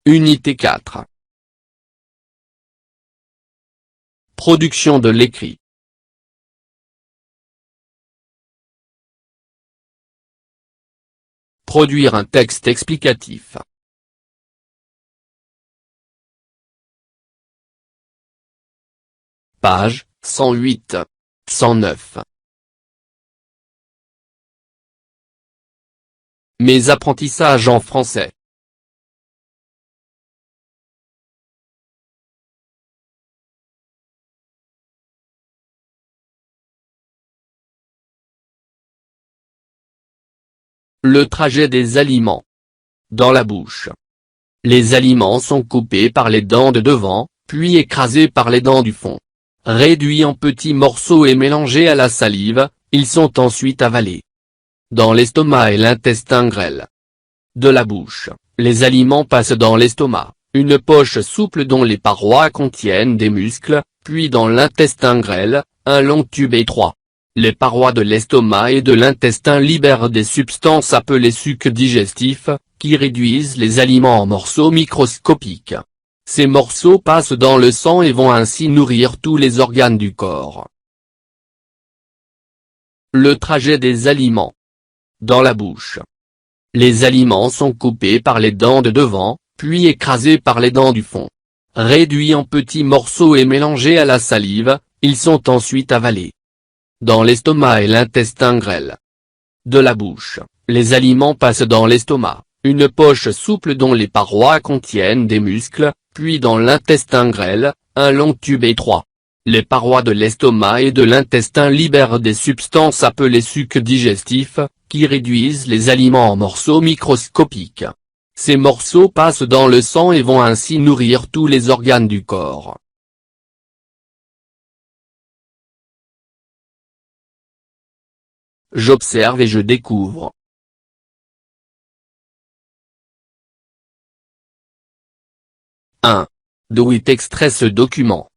Unité 4. Production de l'écrit. Produire un texte explicatif. Page 108, 109. Mes apprentissages en français. Le trajet des aliments. Dans la bouche. Les aliments sont coupés par les dents de devant, puis écrasés par les dents du fond. Réduits en petits morceaux et mélangés à la salive, ils sont ensuite avalés. Dans l'estomac et l'intestin grêle. De la bouche, les aliments passent dans l'estomac, une poche souple dont les parois contiennent des muscles, puis dans l'intestin grêle, un long tube étroit. Les parois de l'estomac et de l'intestin libèrent des substances appelées sucs digestifs, qui réduisent les aliments en morceaux microscopiques. Ces morceaux passent dans le sang et vont ainsi nourrir tous les organes du corps. Le trajet des aliments. Dans la bouche. Les aliments sont coupés par les dents de devant, puis écrasés par les dents du fond. Réduits en petits morceaux et mélangés à la salive, ils sont ensuite avalés. Dans l'estomac et l'intestin grêle. De la bouche, les aliments passent dans l'estomac, une poche souple dont les parois contiennent des muscles, puis dans l'intestin grêle, un long tube étroit. Les parois de l'estomac et de l'intestin libèrent des substances appelées sucs digestifs, qui réduisent les aliments en morceaux microscopiques. Ces morceaux passent dans le sang et vont ainsi nourrir tous les organes du corps. J'observe et je découvre. D'où est extrait ce document?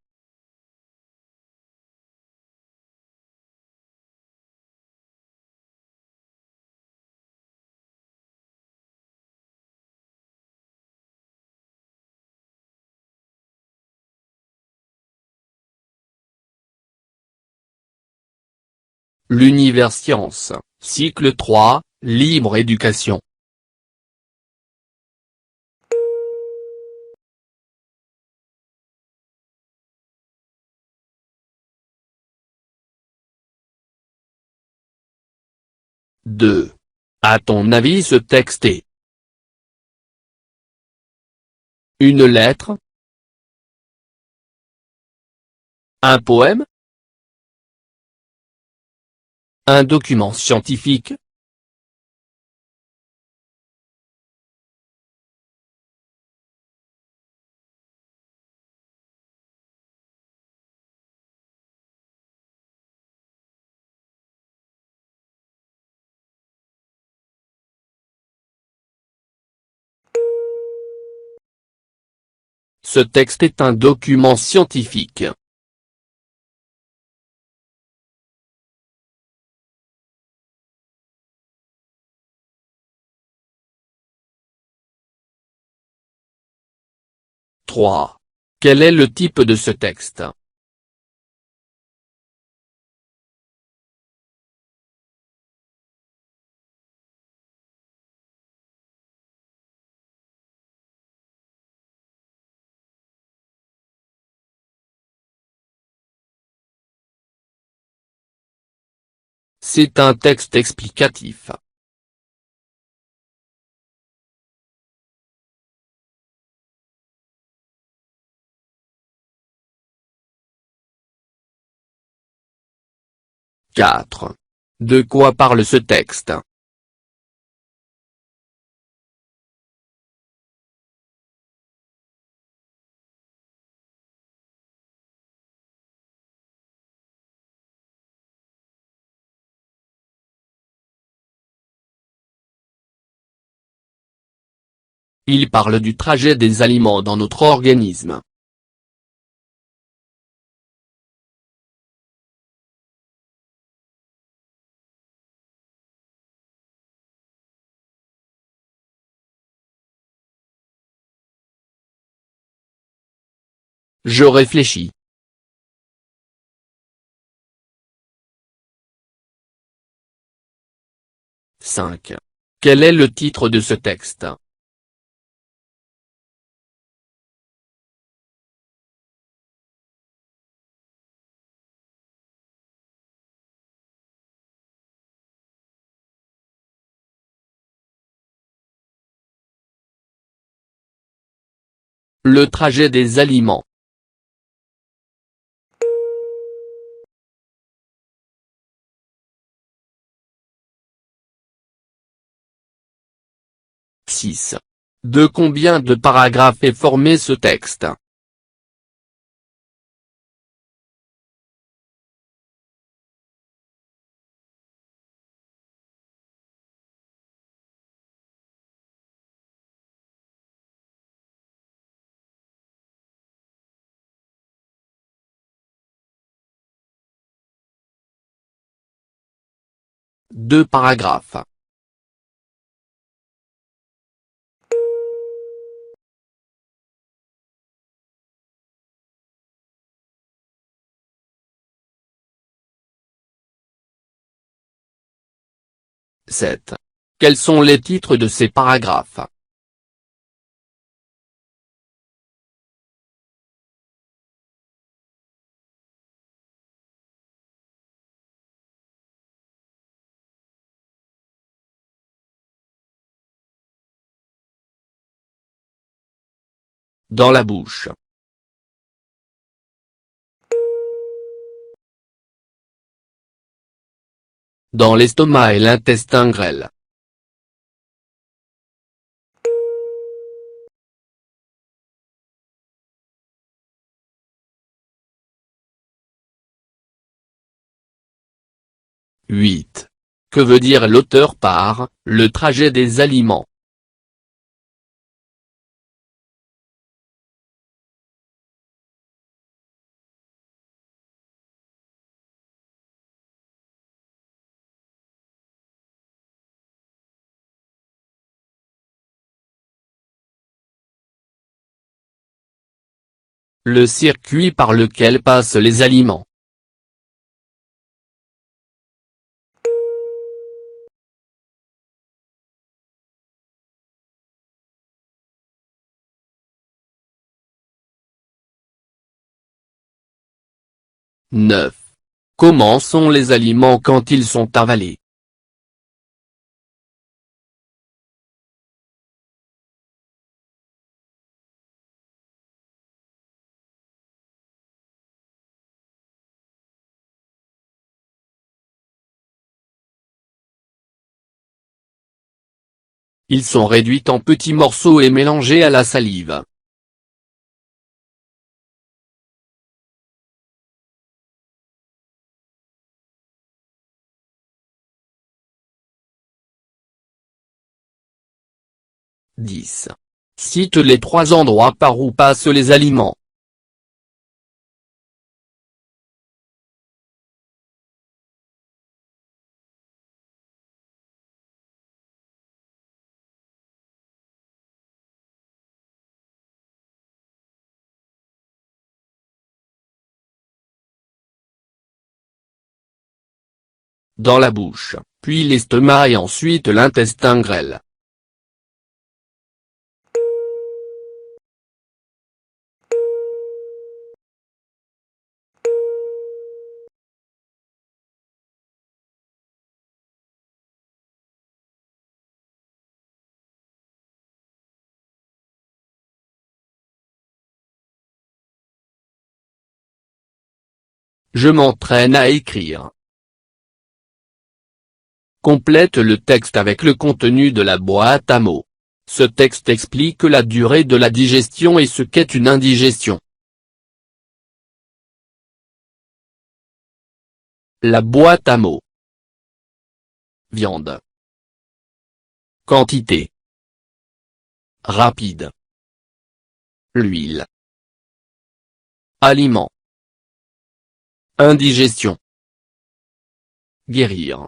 L'Univers Sciences, cycle 3, Libre éducation. À ton avis ce texte est une lettre? Un poème? Un document scientifique? Ce texte est un document scientifique. Quel est le type de ce texte? C'est un texte explicatif. De quoi parle ce texte? Il parle du trajet des aliments dans notre organisme. Je réfléchis. 5. Quel est le titre de ce texte? Le trajet des aliments. 6. De combien de paragraphes est formé ce texte? Deux paragraphes. 7. Quels sont les titres de ces paragraphes? 'Dans la bouche'. 'Dans l'estomac et l'intestin grêle'. 8. Que veut dire l'auteur par « le trajet des aliments ». 'Le circuit par lequel passent les aliments'. 9. Comment sont les aliments quand ils sont avalés? 'Ils sont réduits en petits morceaux et mélangés à la salive'. 10. Cite les 3 endroits par où passent les aliments. 'Dans la bouche, puis l'estomac et ensuite l'intestin grêle'. 'Je m'entraîne à écrire'. Complète le texte avec le contenu de la boîte à mots. Ce texte explique la durée de la digestion et ce qu'est une indigestion. La boîte à mots. Viande. Quantité. rapide. L'huile. Aliment. Indigestion. Guérir.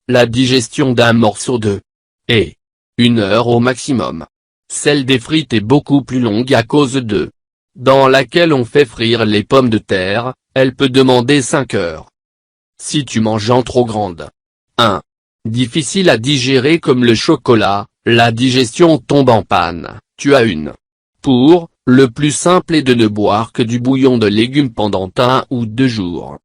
La digestion d'un morceau de est 1 heure au maximum. Celle des frites est beaucoup plus longue à cause de dans laquelle on fait frire les pommes de terre, elle peut demander 5 heures. Si tu manges en trop grande. 1. Difficile à digérer comme le chocolat, la digestion tombe en panne, tu as une. Pour, le plus simple est de ne boire que du bouillon de légumes pendant 1 ou 2 jours.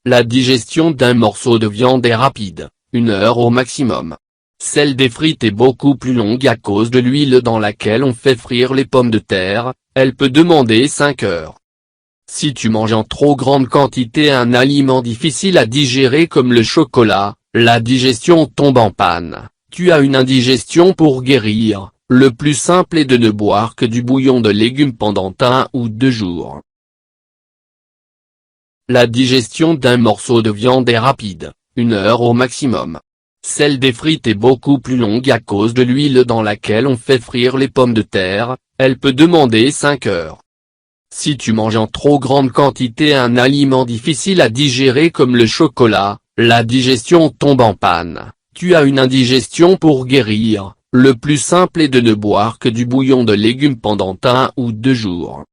La digestion d'un morceau de viande est rapide, 1 heure au maximum. Celle des frites est beaucoup plus longue à cause de l'huile dans laquelle on fait frire les pommes de terre, elle peut demander 5 heures. Si tu manges en trop grande quantité un aliment difficile à digérer comme le chocolat, la digestion tombe en panne, tu as une indigestion. Pour guérir, le plus simple est de ne boire que du bouillon de légumes pendant 1 ou 2 jours. La digestion d'un morceau de viande est rapide, 1 heure au maximum. Celle des frites est beaucoup plus longue à cause de l'huile dans laquelle on fait frire les pommes de terre, elle peut demander 5 heures. Si tu manges en trop grande quantité un aliment difficile à digérer comme le chocolat, la digestion tombe en panne, tu as une indigestion. Pour guérir, le plus simple est de ne boire que du bouillon de légumes pendant 1 ou 2 jours.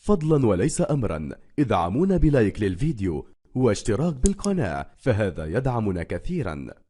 فضلا وليس أمرا، ادعمونا بلايك للفيديو واشتراك بالقناة، فهذا يدعمنا كثيرا.